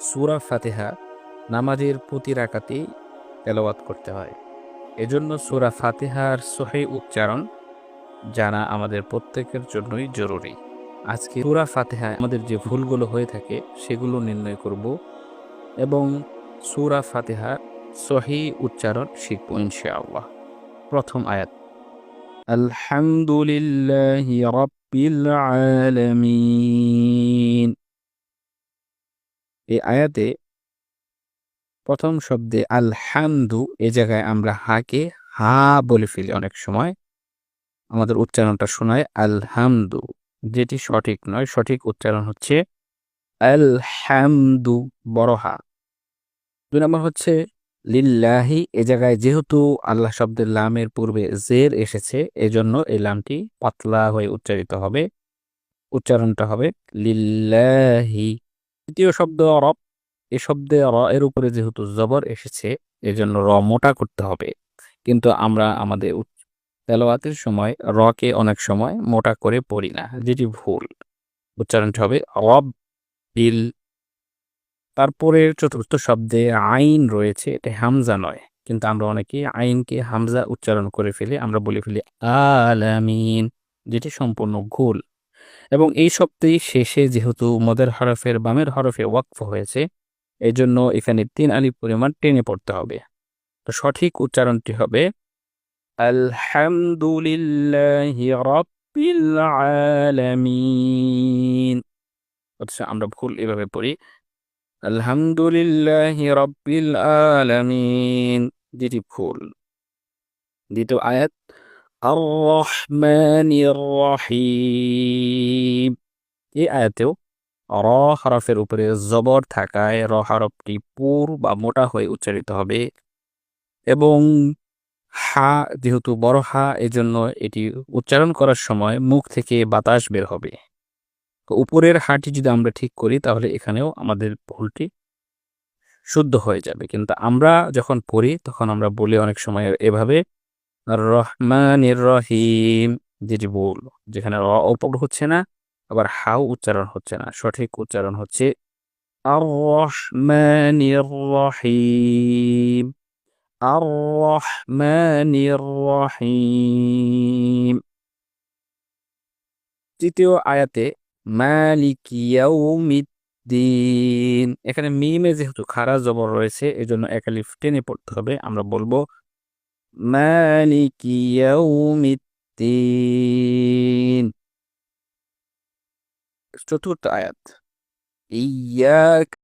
সূরা ফাতিহা নামাজের প্রতি রাকাতেই তেলাওয়াত করতে হয়। এজন্য সূরা ফাতিহার সহিহ উচ্চারণ জানা আমাদের প্রত্যেকের জন্যই জরুরি। আজকে সূরা ফাতিহায় আমাদের যে ভুলগুলো হয়ে থাকে সেগুলো নির্ণয় করব এবং সূরা ফাতিহার সহিহ উচ্চারণ শিখব ইনশাআল্লাহ। প্রথম আয়াত, আলহামদুলিল্লাহি রাব্বিল আলামিন। এই আয়াতে প্রথম শব্দে আলহামদু, এ জায়গায় আমরা হাকে হা বলে ফেলি অনেক সময়। আমাদের উচ্চারণটা শোনায় আলহামদু, যেটি সঠিক নয়। সঠিক উচ্চারণ হচ্ছে আলহামদু, বড় হা। ২ নম্বর হচ্ছে লিল্লাহি, এ জায়গায় যেহেতু আল্লাহ শব্দের লামের পূর্বে জের এসেছে, এজন্য এই লামটি পাতলা হয়ে উচ্চারিত হবে। উচ্চারণটা হবে লিল্লাহি। তৃতীয় শব্দ রব, এ শব্দে র এর উপরে যেহেতু জবর এসেছে, এজন্য র মোটা করতে হবে। কিন্তু আমরা আমাদের তেলাওয়াতের সময় রকে অনেক সময় মোটা করে পড়ি না, যেটি ভুল। উচ্চারণটা হবে রব বিল। তারপরে চতুর্থ শব্দে আইন রয়েছে, এটা হামজা নয়, কিন্তু আমরা অনেকেই আইনকে হামজা উচ্চারণ করে ফেলি, আমরা বলে ফেলি আলামিন, যেটি সম্পূর্ণ ভুল। এবং এই শব্দের শেষে যেহেতু মদের হরফের বামের হরফে ওয়াকফ হয়েছে, এজন্য এখানে ৩ আলিফ পরিমাণ টেনে পড়তে হবে। তো সঠিক উচ্চারণটি হবে আলহামদুলিল্লাহি রাব্বিল আলামিন। অথচ আমরা ভুল এভাবে পড়ি আলহামদুলিল্লাহি রাব্বিল আলামিন, যেটি ভুল। দ্বিতীয় আয়াত, আর রহমানির রহিম। এই আয়াতেও র হরফের উপরে জবর থাকায় র হরফটি পুর বা মোটা হয়ে উচ্চারিত হবে এবং হা যেহেতু বড় হা, এজন্য এটি উচ্চারণ করার সময় মুখ থেকে বাতাস বের হবে। তো উপরের হাটি যদি আমরা ঠিক করি তাহলে এখানেও আমাদের ভুলটি শুদ্ধ হয়ে যাবে। কিন্তু আমরা যখন পড়ি তখন আমরা বলি অনেক সময় এভাবে আর রহমানির রহিম, যেটি ভুল। যেখানে র উপর হচ্ছে না, আবার হাও উচ্চারণ হচ্ছে না। সঠিক উচ্চারণ হচ্ছে আর রহমানির রহিম, আর রহমানির রহিম। তৃতীয় আয়াতে মালিকি ইয়াউমিদ্দিন, এখানে মিমে যেহেতু খাড়া জবর রয়েছে, এজন্য এক আলিফ টেনে পড়তে হবে। আমরা বলবো মালিকি ইয়াউমিদ্দিন। চতুর্থ আয়াত, ইয়াক